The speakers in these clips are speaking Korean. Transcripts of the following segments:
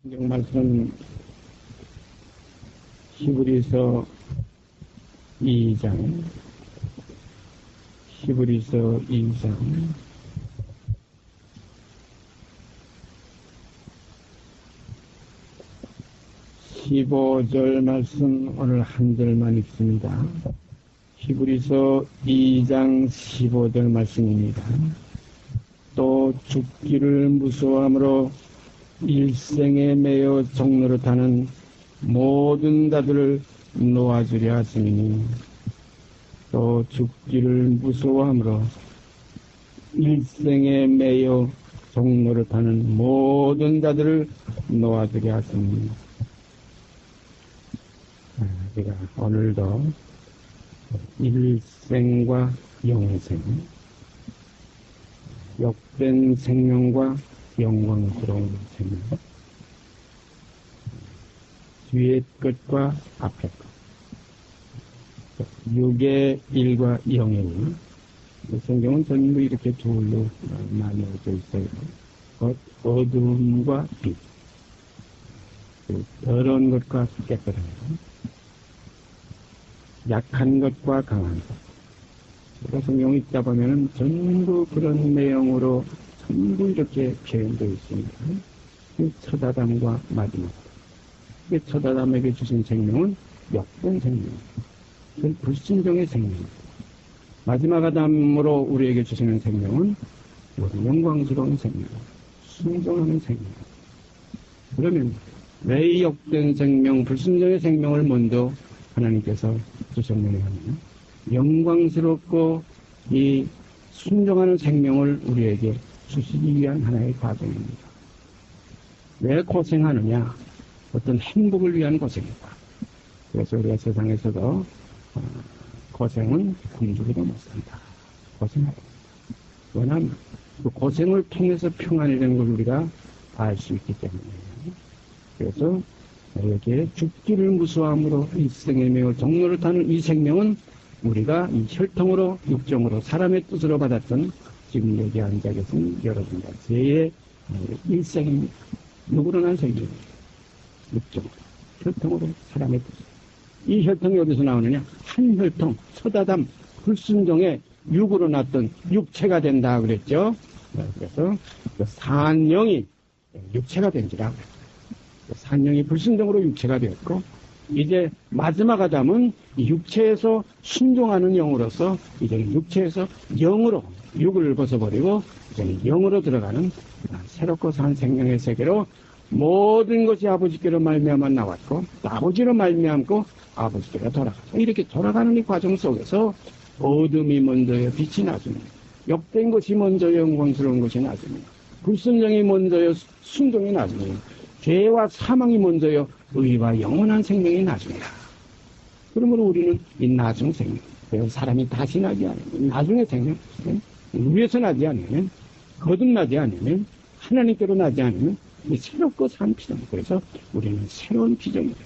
성경 말씀 히브리서 2장 히브리서 2장 15절 말씀 오늘 한 절만 읽습니다. 히브리서 2장 15절 말씀입니다. 또 죽기를 무서워함으로 일생에 매여 종노릇하는 모든 자들을 놓아주려 하시니 또 죽기를 무서워함으로 일생에 매여 종노릇하는 모든 자들을 놓아주려 하시니 우리가 오늘도 일생과 영생, 욕된 생명과 영광스러운 생명, 뒤의 것과 앞의 것, 육의 일과 영의 일. 성경은 전부 이렇게 둘로 나뉘어져 있어요. 어두움과 빛, 더러운 것과 깨끗한 것, 약한 것과 강한 것. 그러니까 성경을 읽다 보면은 전부 그런 내용으로 전부 이렇게 표현되어 있습니다. 첫 아담과 마지막. 첫 아담에게 주신 생명은 욕된 생명, 불순종의 생명. 마지막 아담으로 우리에게 주시는 생명은 영광스러운 생명, 순종하는 생명. 그러면 왜 욕된 생명, 불순종의 생명을 먼저 하나님께서 주셨느냐 하면 영광스럽고 이 순종하는 생명을 우리에게 주시기 위한 하나의 과정입니다. 왜 고생하느냐? 어떤 행복을 위한 고생이다. 그래서 우리가 세상에서도 고생은 굶주리도 못한다. 고생하라. 왜냐하면 그 고생을 통해서 평안이 되는 걸 우리가 알 수 있기 때문이에요. 그래서 이렇게 죽기를 무서워함으로 일생에 매여 종노릇하는 이 생명은 우리가 이 혈통으로 육정으로 사람의 뜻으로 받았던 지금 여기 앉아 계신 여러분과 제의 일생입니다. 누구로 난 생명입니다. 육정으로, 혈통으로 사람의 뜻. 이 혈통이 어디서 나오느냐? 한 혈통, 첫아담, 불순종의 육으로 났던 육체가 된다 그랬죠. 그래서 그 산영이 육체가 된지라. 산영이 불순종으로 육체가 되었고, 이제 마지막 아담은 육체에서 순종하는 영으로서 이제 육체에서 영으로 육을 벗어버리고 이제 영으로 들어가는 새롭고 산 생명의 세계로 모든 것이 아버지께로 말미암아 나왔고 아버지로 말미암고 아버지께로 돌아가서 이렇게 돌아가는 이 과정 속에서 어둠이 먼저요, 빛이 나중에, 욕된 것이 먼저요, 영광스러운 것이 나중에, 불순종이 먼저요, 순종이 나중에, 죄와 사망이 먼저요, 의와 영원한 생명이 나중이다. 그러므로 우리는 이 나중 생명, 사람이 다시 나지 않으면, 나중의 생명, 위에서 나지 않으면, 거듭나지 않으면, 하나님께로 나지 않으면, 새롭고 산 피조. 그래서 우리는 새로운 피조물이다.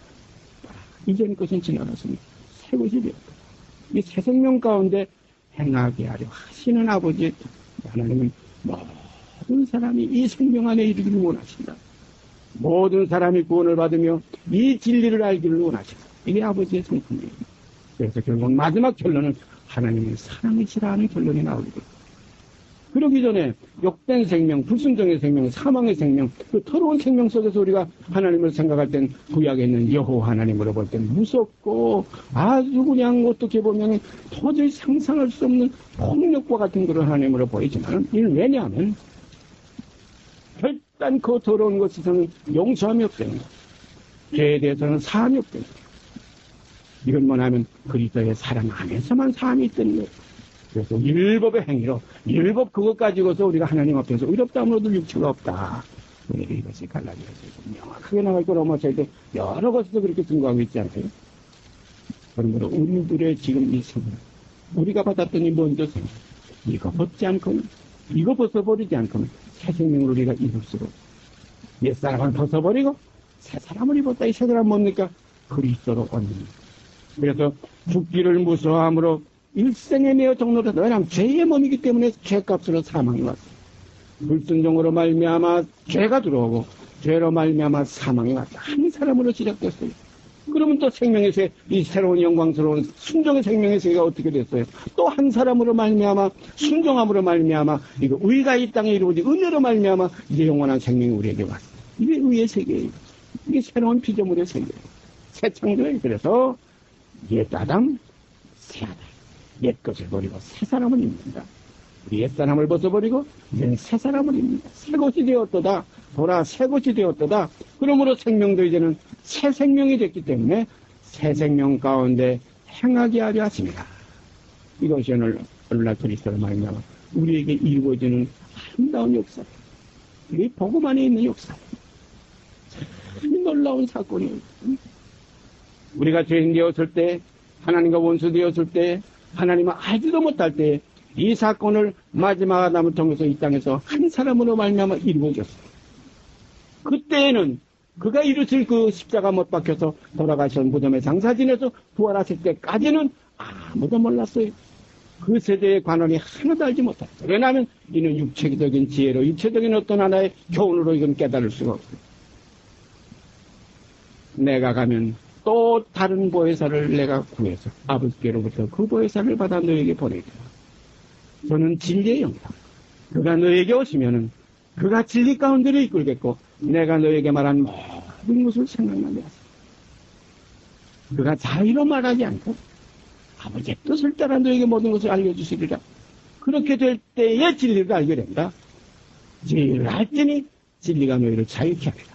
이전 것은 지나갔습니다. 새 것이 되었다. 이 새 생명 가운데 행하게 하려 하시는 아버지 하나님은 모든 사람이 이 생명 안에 이르기를 원하신다. 모든 사람이 구원을 받으며 이 진리를 알기를 원하신다. 이게 아버지의 성품이에요. 그래서 결국 마지막 결론은 하나님의 사랑이시라 하는 결론이 나오거든요. 그러기 전에 욕된 생명, 불순종의 생명, 사망의 생명, 그 더러운 생명 속에서 우리가 하나님을 생각할 땐 구약에 있는 여호와 하나님으로 볼 땐 무섭고 아주 그냥 어떻게 보면 도저히 상상할 수 없는 폭력과 같은 그런 하나님으로 보이지만, 이는 왜냐하면 일단 그 더러운 것에서는 용서함이 없다는 것, 죄에 대해서는 사함이 없다는 것, 이건 뭐냐면 그리스도의 사랑 안에서만 사함이 있다는 거예요. 그래서 율법의 행위로, 율법 그것 가지고서 우리가 하나님 앞에서 의롭다함으로도 육체가 없다. 이것이 갈라디아서에서 명확하게 나갈 거라고 마찬가지로 여러 곳에서 그렇게 증거하고 있지 않아요? 그러므로 우리들의 지금 이 생명, 우리가 받았던 이 먼저 생명, 이거 벗지 않고는, 이거 벗어버리지 않고는 새 생명을 우리가 입을 수가 없어요. 옛사람을 벗어버리고 새 사람을 입었다. 이 새 사람 뭡니까? 그리스도로 얻는 것. 그래서 죽기를 무서워함으로 일생에 매여 종노릇하다. 왜냐하면 죄의 몸이기 때문에 죄값으로 사망이 왔어요. 불순종으로 말미암아 죄가 들어오고 죄로 말미암아 사망이 왔다. 한 사람으로 시작됐어요. 그러면 또 생명의 세, 이 새로운 영광스러운 순종의 생명의 세계가 어떻게 됐어요? 또 한 사람으로 말미암아 순종함으로 말미암아 이거 의가 이 땅에 이루어지 은혜로 말미암아 이제 영원한 생명이 우리에게 왔어요. 이게 의의 세계예요. 이게 새로운 피조물의 세계예요. 새 창조예요. 그래서 옛 아담, 새 아담. 옛 것을 버리고 새 사람을 입는다. 우리 옛 사람을 벗어버리고 이제는 새 사람을 입는다. 새 것이 되었도다. 보라 새 것이 되었도다. 그러므로 생명도 이제는 새 생명이 됐기 때문에 새 생명 가운데 행하게 하려 하십니다. 이것이 오늘날 그리스도로 말미암아 우리에게 이루어지는 아름다운 역사. 이게 복음 안에 있는 역사. 참 놀라운 사건이에요. 우리가 죄인 되었을 때, 하나님과 원수 되었을 때, 하나님을 알지도 못할 때 이 사건을 마지막 아담을 통해서 이 땅에서 한 사람으로 말미암아 이루어졌어요. 그때에는 그가 이루실 그 십자가 못 박혀서 돌아가신 무덤에 장사 지내서 부활하실 때까지는 아무도 몰랐어요. 그 세대의 관원이 하나도 알지 못했어요. 왜냐하면 이는 육체적인 지혜로 육체적인 어떤 하나의 교훈으로 이건 깨달을 수가 없어요. 내가 가면 또 다른 보혜사를 내가 구해서 아버지께로부터 그 보혜사를 받아 너에게 보내리라. 저는 진리의 영이다. 그가 너에게 오시면은 그가 진리 가운데로 이끌겠고 내가 너에게 말한 모든 것을 생각나게 하시다. 그가 자의로 말하지 않고 아버지의 뜻을 따라 너에게 모든 것을 알려주시리라. 그렇게 될 때에 진리를 알게 된다. 진리를 알지니 진리가 너희를 자유케 하리라.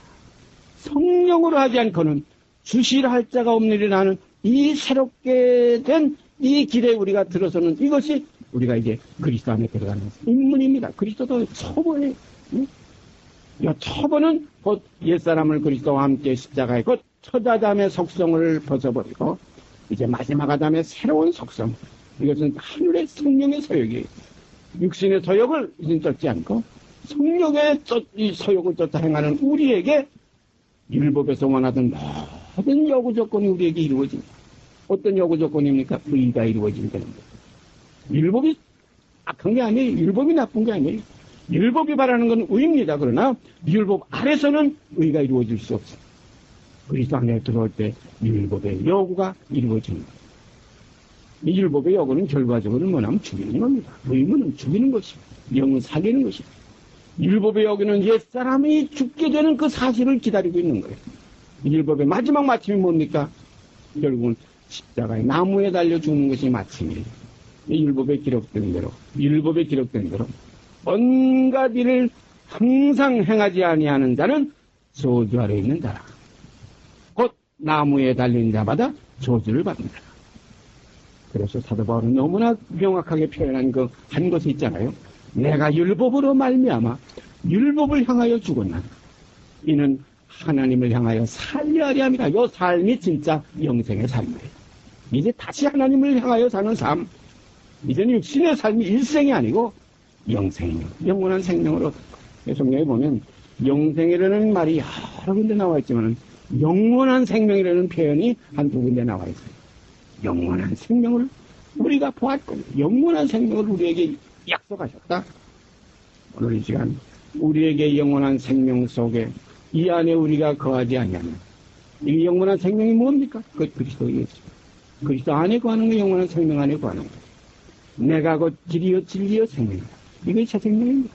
성령으로 하지 않고는 주시라 할 자가 없느니라는 이 새롭게 된 이 길에 우리가 들어서는 이것이 우리가 이제 그리스도 안에 들어가는 인문입니다. 그리스도도 초보예요. 이 초보는 곧 옛사람을 그리스도와 함께 십자가에 곧 첫 아담의 속성을 벗어버리고 이제 마지막 아담의 새로운 속성. 이것은 하늘의 성령의 소욕이에요. 육신의 소욕을 이제 쫓지 않고 성령의 이 소욕을 쫓아 행하는 우리에게 율법에서 원하던 모든 요구 조건이 우리에게 이루어집니다. 어떤 요구 조건입니까? 의가 이루어진다는 거예요. 율법이 악한 게 아니에요. 율법이 나쁜 게 아니에요. 율법이 바라는 건 의입니다. 그러나 율법 아래서는 의가 이루어질 수 없어요. 그리스도 안에 들어올 때 율법의 요구가 이루어집니다. 이 율법의 요구는 결과적으로는 뭐냐면 죽이는 겁니다. 의무는 죽이는 것입니다. 영은 살리는 것입니다. 율법의 요구는 옛사람이 죽게 되는 그 사실을 기다리고 있는 거예요. 율법의 마지막 마침이 뭡니까? 결국은 십자가에 나무에 달려 죽는 것이 마침이에요. 이 율법에 기록된 대로 온갖 일을 항상 행하지 아니하는 자는 저주 아래 있는 자라. 곧 나무에 달린 자마다 저주를 받는다. 그래서 사도 바울은 너무나 명확하게 표현한 그 한 것이 있잖아요. 내가 율법으로 말미암아 율법을 향하여 죽었나. 이는 하나님을 향하여 살려 하려 함이라. 이 삶이 진짜 영생의 삶이에요. 이제 다시 하나님을 향하여 사는 삶. 이제는 육신의 삶이 일생이 아니고 영생이요. 영원한 생명으로. 성경에 보면 영생이라는 말이 여러 군데 나와 있지만 영원한 생명이라는 표현이 한두 군데 나와 있어요. 영원한 생명을 우리가 보았고 영원한 생명을 우리에게 약속하셨다. 오늘 이 시간 우리에게 영원한 생명 속에 이 안에 우리가 거하지 아니하면 이 영원한 생명이 뭡니까? 그 그리스도이겠죠. 그리스도 안에 거하는 거 영원한 생명 안에 거하는 거. 내가 곧 길이요 진리요 생명이다. 이게 제 생명입니다.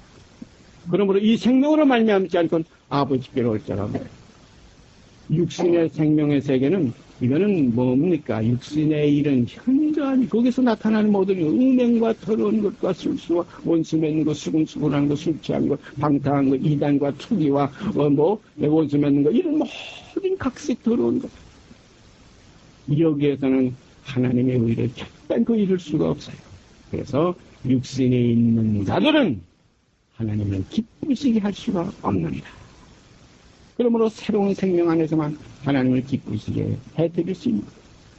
그러므로 이 생명으로 말미암지 않고는 아버지께로 올 자가 없어요. 육신의 생명의 세계는 이거는 뭡니까? 육신의 일은 현저한 거기서 나타나는 모든 음행과 더러운 것과 술수와 원수 맺는 것, 수군수군하는 것, 술 취한 것, 방탕한 것, 이단과 투기와 원수 맺는 것, 이런 모든 각색 더러운 것. 여기에서는 하나님의 의를 결단코 이룰 수가 없어요. 그래서 육신에 있는 자들은 하나님을 기쁘시게 할 수가 없느니라. 그러므로 새로운 생명 안에서만 하나님을 기쁘시게 해드릴 수 있는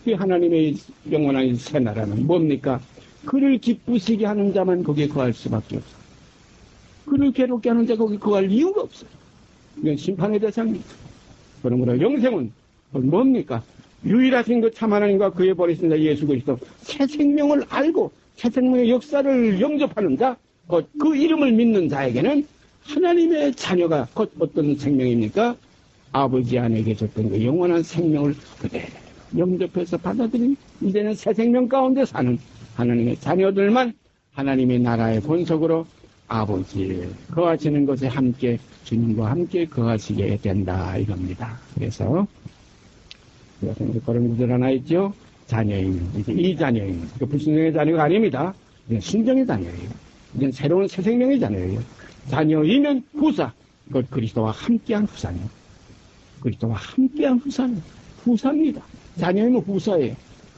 그 하나님의 영원한 새 나라는 뭡니까? 그를 기쁘시게 하는 자만 거기에 거할 수밖에 없어요. 그를 괴롭게 하는 자 거기에 거할 이유가 없어요. 이건 심판의 대상입니다. 그러므로 영생은 뭡니까? 유일하신 그 참 하나님과 그의 버리신 자 예수 그리스도 새 생명을 알고 새 생명의 역사를 영접하는 자, 그 이름을 믿는 자에게는 하나님의 자녀가 곧 어떤 생명입니까? 아버지 안에 계셨던 그 영원한 생명을 그대로 영접해서 받아들인 이제는 새 생명 가운데 사는 하나님의 자녀들만 하나님의 나라의 본속으로 아버지 거하시는 것에 함께 주님과 함께 거하시게 된다 이겁니다. 그래서 그런 구절 하나 있죠. 자녀인 이제 이 자녀인 그 불순종의 자녀가 아닙니다. 이제 순종의 자녀예요. 이제 새로운 새 생명의 자녀예요. 자녀이면 후사 그것 그리스도와 함께한 후사예요. 그리스도와 함께한 후사는 후사입니다. 자녀이면 후사예요.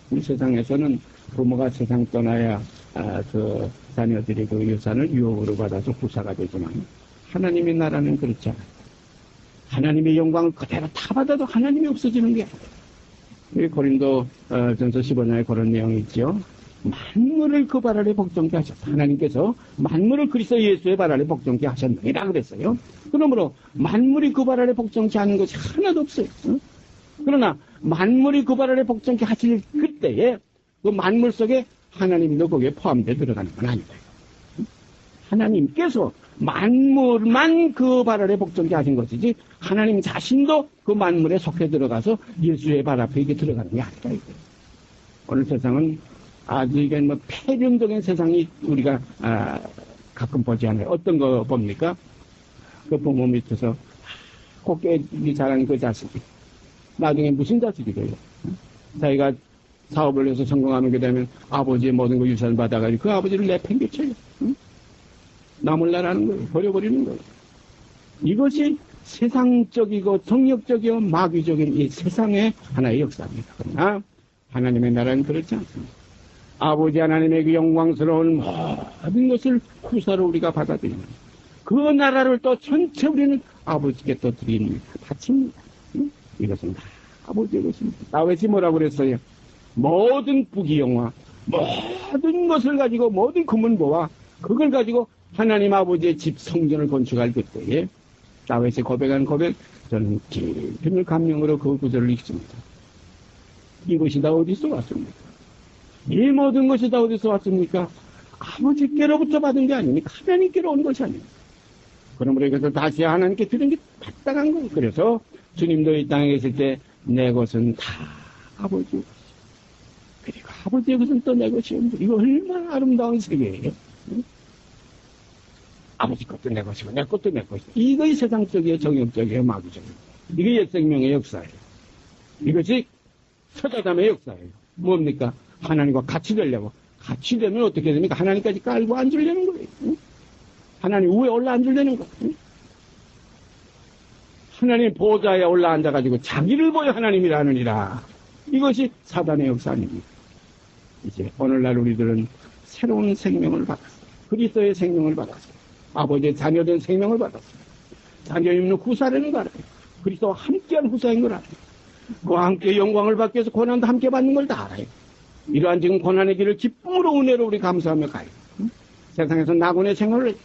우리 세상에서는 부모가 세상 떠나야 그 자녀들이 그 유산을 유업으로 받아서 후사가 되지만 하나님의 나라는 그렇지 않아요. 하나님의 영광을 그대로 다 받아도 하나님이 없어지는 게 아니에요. 고린도 전서 15장에 그런 내용이 있죠. 만물을 그 발 아래 복종케 하셨다. 하나님께서 만물을 그리스도 예수의 발 아래 복종케 하셨느니라 그랬어요. 그러므로 만물이 그 발 아래 복종케 하는 것이 하나도 없어요. 그러나 만물이 그 발 아래 복종케 하실 그때에 그 만물 속에 하나님도 거기에 포함되어 들어가는 건 아니다. 하나님께서 만물만 그 발 아래 복종케 하신 것이지 하나님 자신도 그 만물에 속해 들어가서 예수의 발 앞에 이게 들어가는 게 아니다. 오늘 세상은 아주 이게 뭐 폐렴적인 세상이 우리가 가끔 보지 않아요. 어떤 거 봅니까? 그 부모 밑에서 곱게 자란 그 자식이 나중에 무슨 자식이 돼요? 자기가 사업을 해서 성공하게 되면 아버지의 모든 거 유산 받아가지고 그 아버지를 내팽개쳐요. 나몰라라는 거예요. 버려버리는 거예요. 이것이 세상적이고 정력적이고 마귀적인 이 세상의 하나의 역사입니다. 그러나 하나님의 나라는 그렇지 않습니다. 아버지 하나님의 그 영광스러운 모든 것을 후사로 우리가 받아들이는 그 나라를 또 전체 우리는 아버지께 또 드리는 바칩니다. 이것은 다 아버지의 것입니다. 다윗이 뭐라고 그랬어요? 모든 부귀영화 모든 것을 가지고 모든 금은보화 그걸 가지고 하나님 아버지의 집 성전을 건축할 그때에 다윗이 고백한 고백 저는 깊은 감명으로 그 구절을 읽습니다. 이것이 다 어디서 왔습니까? 이 모든 것이 다 어디서 왔습니까? 아버지께로부터 받은 게 아니니까 하나님께로 온 것이 아닙니다. 그러므로 이것을 다시 하나님께 드린 게 마땅한 거예요. 그래서 주님도 이 땅에 계실 때 내 것은 다 아버지 것이 그리고 아버지의 것은 또 내 것이요. 이거 얼마나 아름다운 세계예요. 아버지 것도 내 것이고 내 것도 내 것이고 이것이 세상적이에요. 정욕적이에요. 마귀적이에요. 이게 옛생명의 역사예요. 이것이 서자담의 역사예요. 뭡니까? 하나님과 같이 되려고. 같이 되면 어떻게 됩니까? 하나님까지 깔고 앉으려는 거예요. 하나님 위에 올라 앉으려는 거예요. 하나님 보좌에 올라 앉아가지고 자기를 보여 하나님이라 하느니라. 이것이 사단의 역사 아닙니다. 이제 오늘날 우리들은 새로운 생명을 받았어요. 그리스도의 생명을 받았어요. 아버지의 자녀된 생명을 받았어요. 자녀이면 후사라는 걸 알아요. 그리스도와 함께한 후사인 걸 알아요. 그와 함께 영광을 받기 위해서 고난도 함께 받는 걸 다 알아요. 이러한 지금 고난의 길을 기쁨으로 은혜로 우리 감사하며 가요. 세상에서 낙원의 생활을 해요.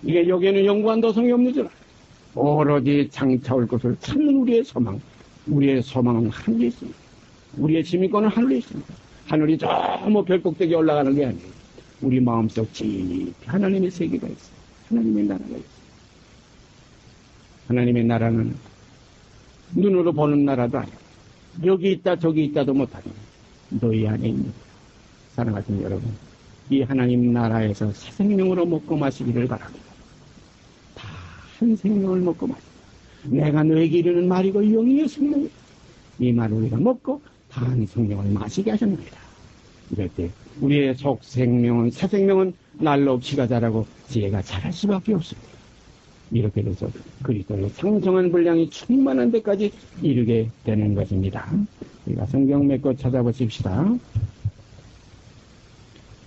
이게 여기에는 영구한 도성이 없는 줄 알아요. 오로지 장차 올 것을 찾는 우리의 소망. 우리의 소망은 하늘에 있습니다. 우리의 지민권은 하늘에 있습니다. 하늘이 저 뭐 별꼭대기에 올라가는 게 아니에요. 우리 마음속 깊이 하나님의 세계가 있어요. 하나님의 나라가 있어요. 하나님의 나라는 눈으로 보는 나라도 아니고 여기 있다 저기 있다도 못하는 너희 안에 있는 사랑하는 여러분, 이 하나님 나라에서 새 생명으로 먹고 마시기를 바랍니다. 다 한 생명을 먹고 마시고 내가 너에게 이르는 말이고 영이의 생명이다. 이 말을 우리가 먹고 다 한 생명을 마시게 하셨습니다. 이럴 때 우리의 속 생명은 새 생명은 날로 없이가 자라고 지혜가 자랄 수밖에 없습니다. 이렇게 돼서 그리스도의 상정한 분량이 충만한 데까지 이르게 되는 것입니다. 우리가 성경 몇 것 찾아보십시다.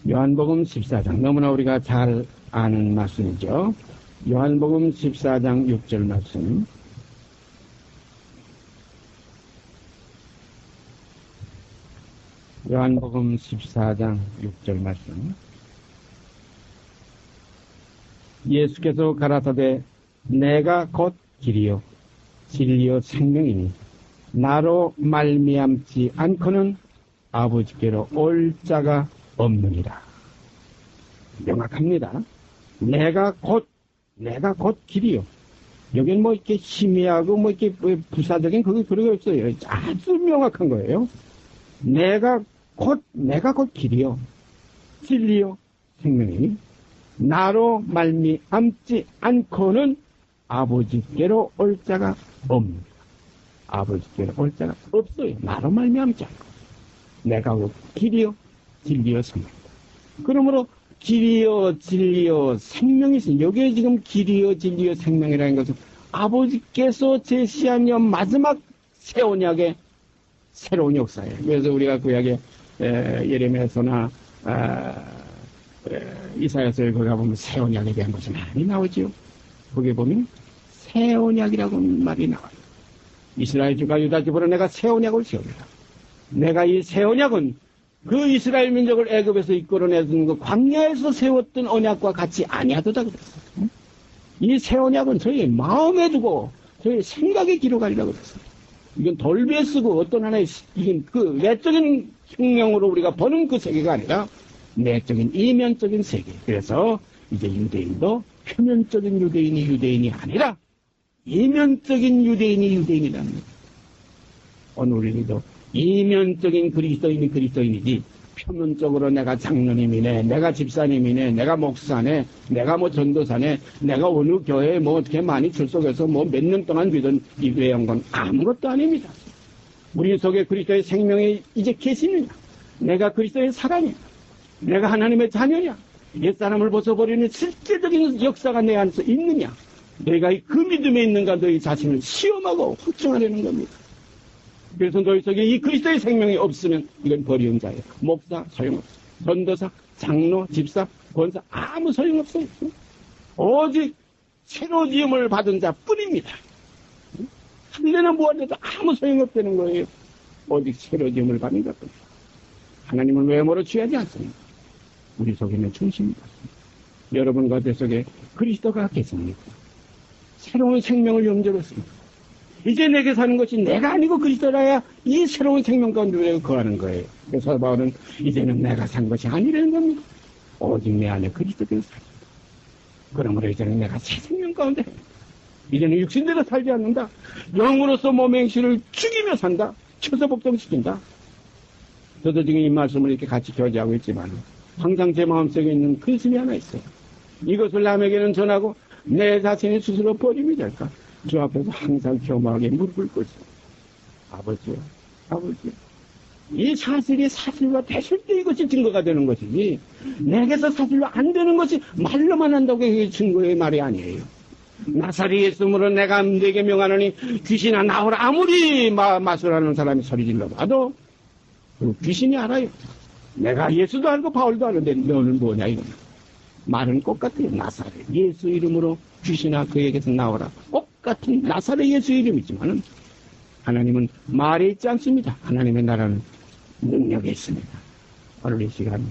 요한복음 14장 너무나 우리가 잘 아는 말씀이죠. 요한복음 14장 6절 말씀. 요한복음 14장 6절 말씀. 예수께서 가라사대 내가 곧 길이요 진리요 생명이니 나로 말미암지 않고는 아버지께로 올 자가 없느니라. 명확합니다. 내가 곧 내가 곧 길이요. 여긴 뭐 이렇게 희미하고 뭐 이렇게 부사적인 그게 그런 게 없어요. 아주 명확한 거예요. 내가 곧 길이요. 진리요. 생명이니 나로 말미암지 않고는 아버지께로 올 자가 없습니다. 아버지께로 올 자가 없어요. 나로 말미암지 않고. 내가 곧 길이요. 진리요. 생명이다. 그러므로 길이요, 진리요, 생명이 있습니다. 여기에 지금 길이요, 진리요, 생명이라는 것은 아버지께서 제시한 마지막 새 언약의 새로운 역사예요. 그래서 우리가 구약의 예레미야서나 이사야서에 거기 가보면 새 언약에 대한 것이 많이 나오지요. 거기에 보면 새 언약이라고 말이 나와요. 이스라엘 집과 유다 집으로 내가 새 언약을 세우리라. 내가 이 새 언약은 그 이스라엘 민족을 애굽에서 이끌어내는 그 광야에서 세웠던 언약과 같이 아니하도다 그랬어요. 이 새 언약은 저희 마음에 두고 저희 생각에 기록하리라 그랬어요. 이건 돌비에 쓰고 어떤 하나의 이건 그 외적인 혁명으로 우리가 보는 그 세계가 아니라 내적인 이면적인 세계. 그래서 이제 유대인도 표면적인 유대인이 아니라 이면적인 유대인이라는 거예요. 오늘 우리도 이면적인 그리스도인이지 표면적으로 내가 장로님이네, 내가 집사님이네, 내가 목사네, 내가 뭐 전도사네, 내가 어느 교회에 뭐 어떻게 많이 출석해서 뭐 몇 년 동안 믿은 이 외운 건 아무것도 아닙니다. 우리 속에 그리스도의 생명이 이제 계시느냐? 내가 그리스도의 사랑이야? 내가 하나님의 자녀냐? 옛사람을 벗어버리는 실제적인 역사가 내 안에서 있느냐? 내가 그 믿음에 있는가 너희 자신을 시험하고 확증하려는 겁니다. 그래서 너희 속에 이 그리스도의 생명이 없으면 이건 버리운 자예요. 목사 소용없어. 전도사, 장로, 집사, 권사 아무 소용없어요. 오직 새로 지음을 받은 자뿐입니다. 할례는 무엇해도 아무 소용없다는 거예요. 오직 새로 지음을 받은 자뿐입니다. 하나님은 외모로 취하지 않습니다. 우리 속에는 중심이 있습니다. 여러분과 내 속에 그리스도가 계십니다. 새로운 생명을 염두로 씁니다. 이제 내게 사는 것이 내가 아니고 그리스도라야 이 새로운 생명 가운데 거하는 거예요. 그래서 바울은 이제는 내가 산 것이 아니라는 겁니다. 오직 내 안에 그리스도께서 살다. 그러므로 이제는 내가 새 생명 가운데 이제는 육신대로 살지 않는다. 영으로서 몸의 행실을 죽이며 산다. 쳐서 복종시킨다. 저도 지금 이 말씀을 이렇게 같이 교제하고 있지만 항상 제 마음속에 있는 근심이 하나 있어요. 이것을 남에게는 전하고 내 자신이 스스로 버림이 될까? 주 앞에서 항상 겸허하게 무릎을 꿇죠. 아버지요. 이 사실이 사실과 됐을 때 이것이 증거가 되는 것이지, 내게서 사실로 안 되는 것이 말로만 한다고 이게 증거의 말이 아니에요. 나사렛 예수님으로 내가 네게 명하노니 귀신아 나오라. 아무리 마술하는 사람이 소리 질러봐도 귀신이 알아요. 내가 예수도 알고 바울도 아는데 너는 뭐냐 이거는. 말은 똑같아요. 나사렛 예수 이름으로 귀신아 그에게서 나오라. 똑같은 나사렛 예수 이름이지만은 하나님은 말에 있지 않습니다. 하나님의 나라는 능력에 있습니다. 오늘 이 시간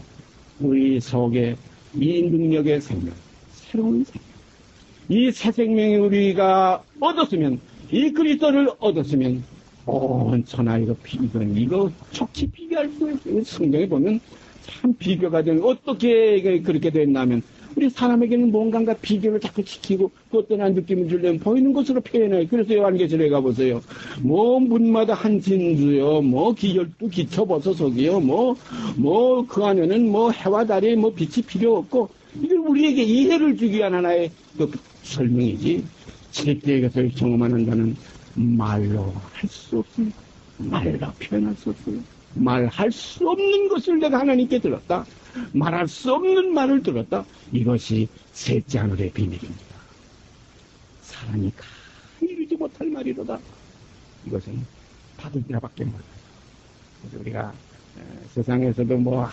우리 속에 이 능력의 생명, 새로운 생명, 이 새 생명이 우리가 얻었으면, 이 그리스도를 얻었으면 온 천하 이거 촉치 비교할 수 있어요. 성경에 보면 참 비교가 되는, 어떻게 그렇게 됐냐면 우리 사람에게는 뭔가 비교를 자꾸 시키고 또 어떤 한 느낌을 주려면 보이는 것으로 표현해요. 그래서 요한계시록에 가보세요. 뭐 문마다 한 진주요, 뭐 12 기초버섯이요, 뭐 그 안에는 뭐 해와 달이 뭐 빛이 필요 없고, 이걸 우리에게 이해를 주기 위한 하나의 그 설명이지, 실제 것을 경험한다는 말로 할 수 없습니다. 말로 표현할 수 없어요. 말할 수 없는 것을 내가 하나님께 들었다. 말할 수 없는 말을 들었다. 이것이 셋째 하늘의 비밀입니다. 사람이 이루지 못할 말이로다. 이것은 받을 자밖에 몰라요. 그래서 우리가 세상에서도 뭐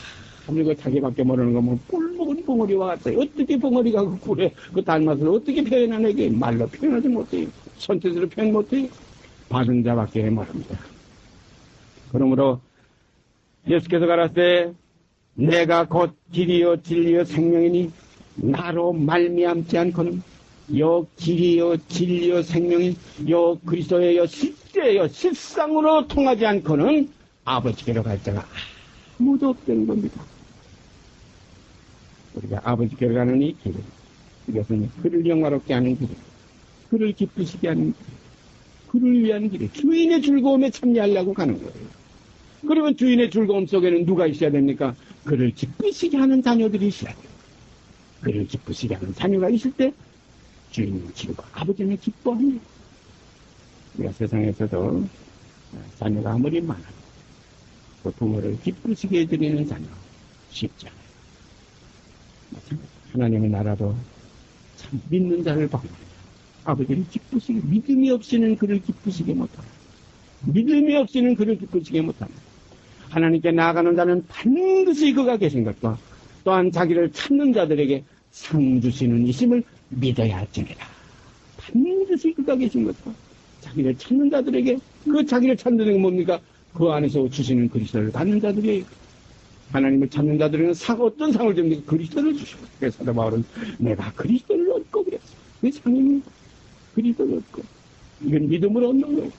아무리 자기밖에 모르는 거 뭐 꿀먹은 벙어리와 같아요. 어떻게 벙어리가 그 꿀에 그 단맛을 어떻게 표현하는게 말로 표현하지 못해요. 손짓으로 표현 못해요. 받은 자밖에 모릅니다. 그러므로 예수께서 가라사대 때 내가 곧 길이요 진리요 생명이니 나로 말미암지 않고는 요 길이요 진리요 생명이 요 그리스도의 실제요 실상으로 통하지 않고는 아버지께로 갈 자가 아무도 없다는 겁니다. 우리가 아버지께로 가는 이 길은 이것은 그를 영화롭게 하는 길이에요. 그를 기쁘시게 하는 그를 위한 길이에요. 주인의 즐거움에 참여하려고 가는 거예요. 그러면 주인의 즐거움 속에는 누가 있어야 됩니까? 그를 기쁘시게 하는 자녀들이 있어야 돼요. 그를 기쁘시게 하는 자녀가 있을 때 주인은 즐거워, 아버지는 기뻐합니다. 우리가 세상에서도 자녀가 아무리 많아도 그 부모를 기쁘시게 해드리는 자녀 쉽지 않아요. 하나님의 나라도 참 믿는 자를 방문해요. 아버지를 기쁘시게, 믿음이 없이는 그를 기쁘시게 못합니다. 믿음이 없이는 그를 기쁘시게 못합니다. 하나님께 나아가는 자는 반드시 그가 계신 것과 또한 자기를 찾는 자들에게 상 주시는 이심을 믿어야 할지니라. 반드시 그가 계신 것과 자기를 찾는 자들에게, 그 자기를 찾는 자들은 뭡니까? 그 안에서 주시는 그리스도를 받는 자들이, 하나님을 찾는 자들은 어떤 상을 줍니까? 그리스도를 주시고. 그래서 사도 바울은 내가 그리스도를 얻고 그랬어. 그 상입니다. 그리스도를 얻고. 이건 믿음으로 얻는 거예요.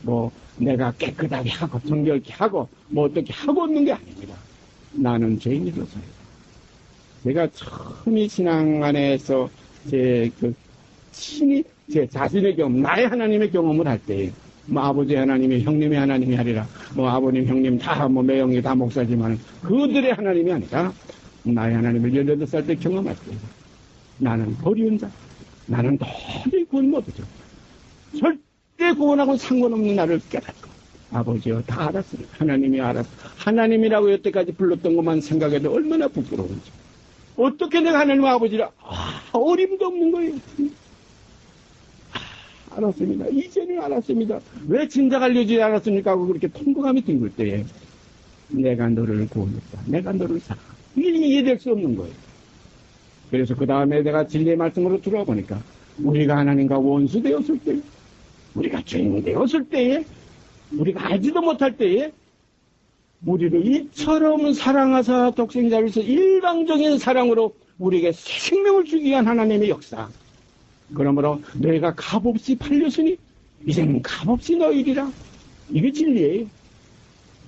뭐 내가 깨끗하게 하고 정결케 하고 뭐 어떻게 하고 얻는 게 아닙니다. 나는 죄인이로서요. 내가 처음에 신앙 안에서 친히 제 자신의 경험, 나의 하나님의 경험을 할 때, 뭐 아버지 하나님이, 형님의 하나님이 아니라, 뭐 아버님, 형님 다 뭐 매형이 다 목사지만 그들의 하나님이 아니라 나의 하나님을 18살 때 경험할 때, 나는 버리운 자, 나는 도저히 구원 못하죠. 절대 구원하고는 상관없는 나를 깨닫고, 아버지여 다 알았습니다. 하나님이 알았어. 하나님이라고 여태까지 불렀던 것만 생각해도 얼마나 부끄러운지. 어떻게 내가 하나님 아버지라, 어림도 없는 거예요. 알았습니다. 이제는 알았습니다. 왜 진작 알려주지 않았습니까? 하고 그렇게 통곡함이 둥글 때에 내가 너를 구원했다. 내가 너를 사랑한다. 이게 이해될 수 없는 거예요. 그래서 그 다음에 내가 진리의 말씀으로 들어와 보니까 우리가 하나님과 원수 되었을 때, 우리가 죄인 되었을 때에, 우리가 알지도 못할 때에 우리를 이처럼 사랑하사 독생자로서 일방적인 사랑으로 우리에게 새 생명을 주기 위한 하나님의 역사. 그러므로 너희가 값없이 팔렸으니 이제는 값없이 너희리라. 이게 진리예요.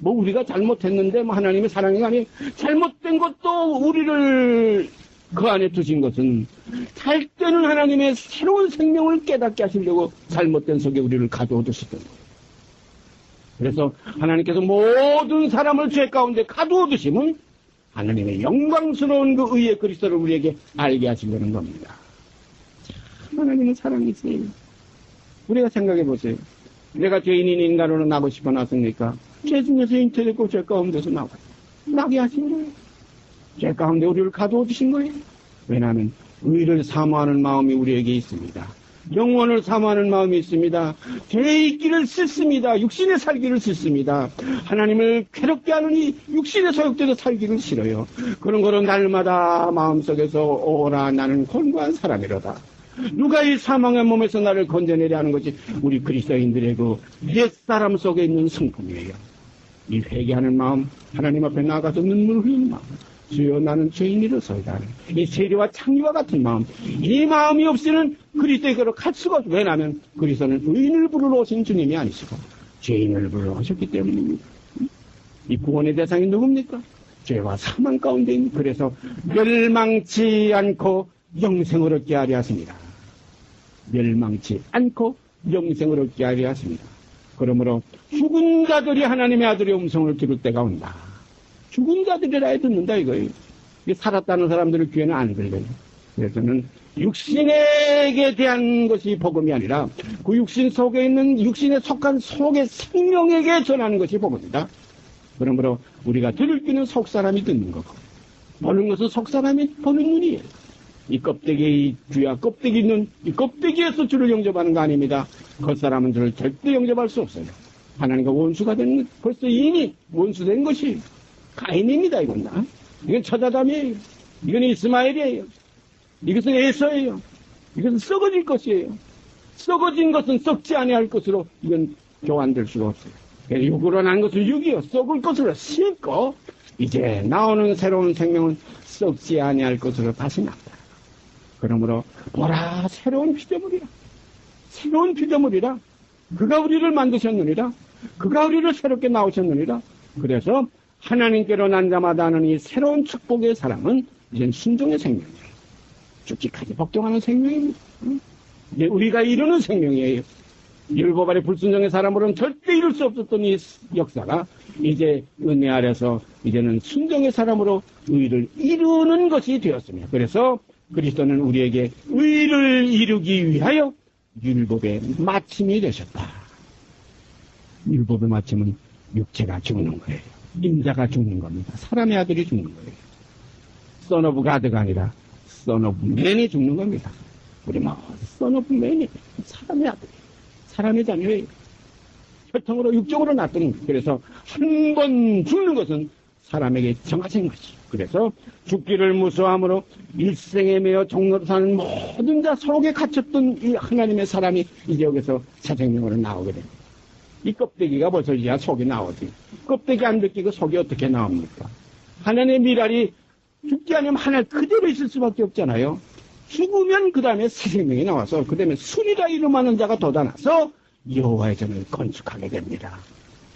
뭐 우리가 잘못했는데 뭐 하나님의 사랑이 아니, 잘못된 것도 우리를 그 안에 두신 것은 갈 때는 하나님의 새로운 생명을 깨닫게 하시려고 잘못된 속에 우리를 가두어 두시던 거예요. 그래서 하나님께서 모든 사람을 죄 가운데 가두어 두시면 하나님의 영광스러운 그 의의 그리스도를 우리에게 알게 하시려는 겁니다. 하나님은 사랑이세요. 우리가 생각해 보세요. 내가 죄인인 인간으로 나고 싶어 났습니까? 죄 중에서 잉태됐고 죄 가운데서 나게 하신 거예요. 죄 가운데 우리를 가두어 주신 거예요. 왜냐하면 의를 사모하는 마음이 우리에게 있습니다. 영원을 사모하는 마음이 있습니다. 죄의 길을 싫습니다. 육신의 살기를 싫습니다. 하나님을 괴롭게 하는 이 육신의 소욕대로 살기를 싫어요. 그런 거는 날마다 마음속에서 오라 나는 곤고한 사람이로다. 누가 이 사망의 몸에서 나를 건져내려 하는 것이 우리 그리스도인들의 그 옛사람 속에 있는 성품이에요. 이 회개하는 마음, 하나님 앞에 나가서 눈물 흘리는 마음, 주여 나는 죄인이로소이다. 이 세리와 창리와 같은 마음, 이 마음이 없이는 그리스도에게로 갈 수가 없어요. 왜냐하면 그리스도는 의인을 부르러 오신 주님이 아니시고 죄인을 부르러 오셨기 때문입니다. 이 구원의 대상이 누굽니까? 죄와 사망 가운데 있는, 그래서 멸망치 않고 영생을 얻게 하려 하십니다. 멸망치 않고 영생을 얻게 하려 하십니다. 그러므로 죽은 자들이 하나님의 아들의 음성을 들을 때가 온다. 죽은 자들이라 해 듣는다 이거예요. 살았다는 사람들의 귀에는 안 들려요. 그래서는 육신에게 대한 것이 복음이 아니라 그 육신 속에 있는, 육신에 속한 속의 생명에게 전하는 것이 복음이다. 그러므로 우리가 들을 귀는 속사람이 듣는 거고, 보는 것은 속사람이 보는 눈이에요. 이 껍데기 귀와 껍데기 눈, 이 껍데기에서 주를 영접하는 거 아닙니다. 겉사람은 주를 절대 영접할 수 없어요. 하나님과 원수가 된, 벌써 이미 원수된 것이 가인입니다. 이건 다. 이건 처자담이에요. 이건 이스마엘이에요. 이것은 에서예요. 이것은 썩어질 것이에요. 썩어진 것은 썩지 아니할 것으로 이건 교환될 수가 없어요. 육으로 난 것은 육이요, 썩을 것으로 심고 이제 나오는 새로운 생명은 썩지 아니할 것으로 다시 난다. 그러므로 보라, 새로운 피조물이라. 새로운 피조물이라. 그가 우리를 만드셨느니라. 그가 우리를 새롭게 나오셨느니라. 그래서 하나님께로 난 자마다 하는 이 새로운 축복의 사랑은 이젠 순종의 생명이에요. 죽기까지 복종하는 생명입니다. 이제 우리가 이루는 생명이에요. 율법 아래 불순종의 사람으로는 절대 이룰 수 없었던 이 역사가 이제 은혜 아래서 이제는 순종의 사람으로 의를 이루는 것이 되었습니다. 그래서 그리스도는 우리에게 의를 이루기 위하여 율법의 마침이 되셨다. 율법의 마침은 육체가 죽는 거예요. 인자가 죽는 겁니다. 사람의 아들이 죽는 거예요. Son of God가 아니라 Son of Man이 죽는 겁니다. 우리 Son of Man이 사람의 아들, 사람의 자녀예요. 혈통으로 육적으로 났던 거예요. 그래서 한 번 죽는 것은 사람에게 정하신 것이죠. 그래서 죽기를 무서워함으로 일생에 매여 종로로 사는 모든 자 속에 갇혔던 이 하나님의 사람이 이제 여기서 새 생명으로 나오게 됩니다. 이 껍데기가 벌써 이제 속이 나오지. 껍데기 안 벗기고 속이 어떻게 나옵니까? 하나님의 미랄이 죽지 않으면 하늘 그대로 있을 수밖에 없잖아요. 죽으면 그 다음에 새 생명이 나와서 그 다음에 순이라 이름하는 자가 돋아나서 여호와의 전을 건축하게 됩니다.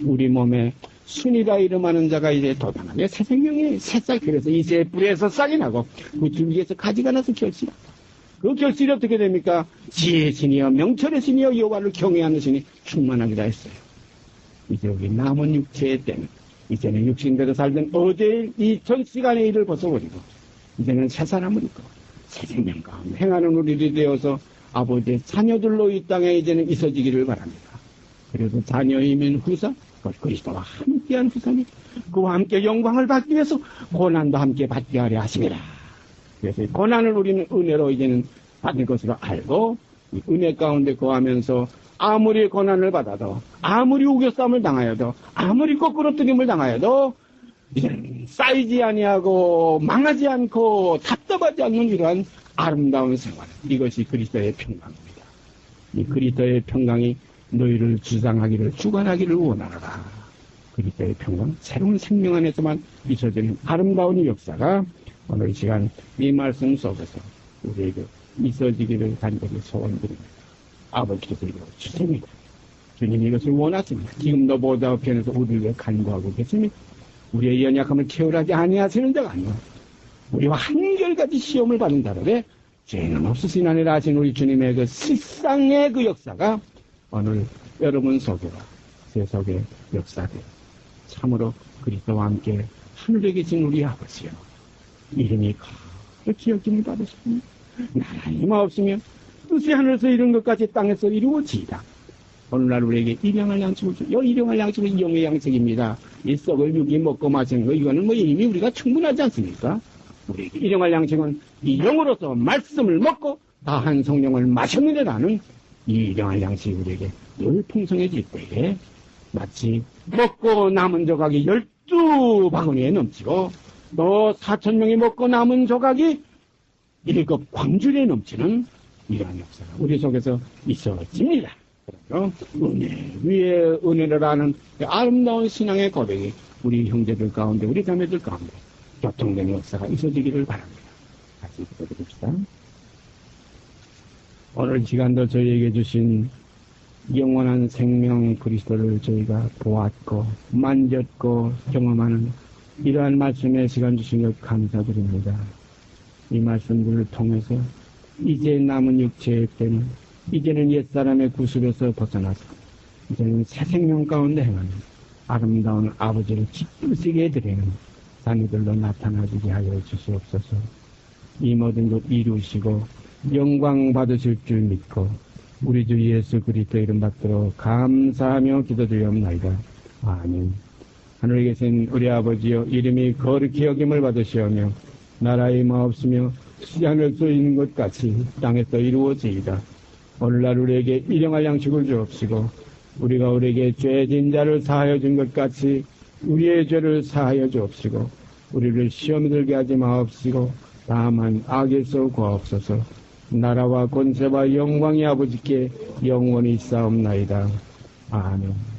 우리 몸에 순이라 이름하는 자가 이제 돋아나면 새 생명이 새싹. 그래서 이새 뿌리에서 싹이 나고 그 줄기에서 가지가 나서 결실이다. 그 결실이 어떻게 됩니까? 지혜의 신이여 명철의 신이여 여호와를 경외하는 신이 충만하리라 했어요. 이제 우리 남은 육체의 때는 이제는 육신대로 살던 어제 이 전 시간의 일을 벗어버리고 이제는 새 사람을 입고 새 생명 가운데 행하는 우리들이 되어서 아버지의 자녀들로 이 땅에 이제는 있어지기를 바랍니다. 그래서 자녀이면 후사, 그리스도와 함께한 후사니 그와 함께 영광을 받기 위해서 고난도 함께 받게 하려 하심이라. 그래서 고난을 우리는 은혜로 이제는 받을 것으로 알고 이 은혜 가운데 거하면서 아무리 고난을 받아도 아무리 우겨싸움을 당하여도 아무리 거꾸로 뜨림을 당하여도 이제는 쌓이지 아니하고 망하지 않고 답답하지 않는 이러한 아름다운 생활, 이것이 그리스도의 평강입니다. 이 그리스도의 평강이 너희를 주장하기를 주관하기를 원하노라. 그리스도의 평강, 새로운 생명 안에서만 있어지는 아름다운 이 역사가 오늘 이 시간 이 말씀 속에서 우리에게 있어지기를 간절히 소원드립니다. 아버지께서 이거 주십니다. 주님이 이것을 원하십니다. 지금도 보다 편에서 우리를 위해 간구하고 계십니다. 우리의 연약함을 채울하지 아니하시는 자가 아니오. 우리와 한결같이 시험을 받은 자들의 죄는 없으신 아니라 하신 우리 주님의 그 실상의 그 역사가 오늘 여러분 속에와 제 속에 역사되 참으로 그리스도와 함께 하늘에 계신 우리 아버지여 이름이 거룩히 여김을 받으십니다. 나라의 없으면 뜻이 하늘에서 이룬 것까지 땅에서 이루어지이다. 오늘날 우리에게 일용할 양식을 주, 일용할 양식은 영의 양식입니다. 이 썩을 육이 먹고 마시는 거, 이거는 뭐 이미 우리가 충분하지 않습니까? 우리에게 일용할 양식은 이 영으로서 말씀을 먹고 다한 성령을 마셨느냐라는 이 일용할 양식이 우리에게 늘 풍성해질 때에 마치 먹고 남은 조각이 12바구니에 넘치고 또 4,000명이 먹고 남은 조각이 7 광주리에 넘치는 이러한 역사가 우리 속에서 있어집니다. 그래서 은혜 위에 은혜를 하는 아름다운 신앙의 고백이 우리 형제들 가운데 우리 자매들 가운데 교통되는 역사가 있어지기를 바랍니다. 같이 기도드립시다. 오늘 이 시간도 저희에게 주신 영원한 생명 그리스도를 저희가 보았고 만졌고 경험하는 이러한 말씀에 시간 주신 것 감사드립니다. 이 말씀들을 통해서 이제 남은 육체의 때는 이제는 옛사람의 구습에서 벗어나서 이제는 새 생명 가운데 행하는 아름다운 아버지를 기쁘시게 드리는 자녀들로 나타나지게 하여 주시옵소서. 이 모든 것 이루시고 영광 받으실 줄 믿고 우리 주 예수 그리스도 이름 받도록 감사하며 기도드리옵나이다. 아멘. 하늘에 계신 우리 아버지여 이름이 거룩히 여김을 받으시오며 나라의 마옵시며 하늘 수 있는 것 같이 땅에서 이루어지이다. 오늘날 우리에게 일용할 양식을 주옵시고 우리가 우리에게 죄진 자를 사하여 준 것 같이 우리의 죄를 사하여 주옵시고 우리를 시험에 들게 하지 마옵시고 다만 악에서 구하옵소서. 나라와 권세와 영광이 아버지께 영원히 싸움나이다. 아멘.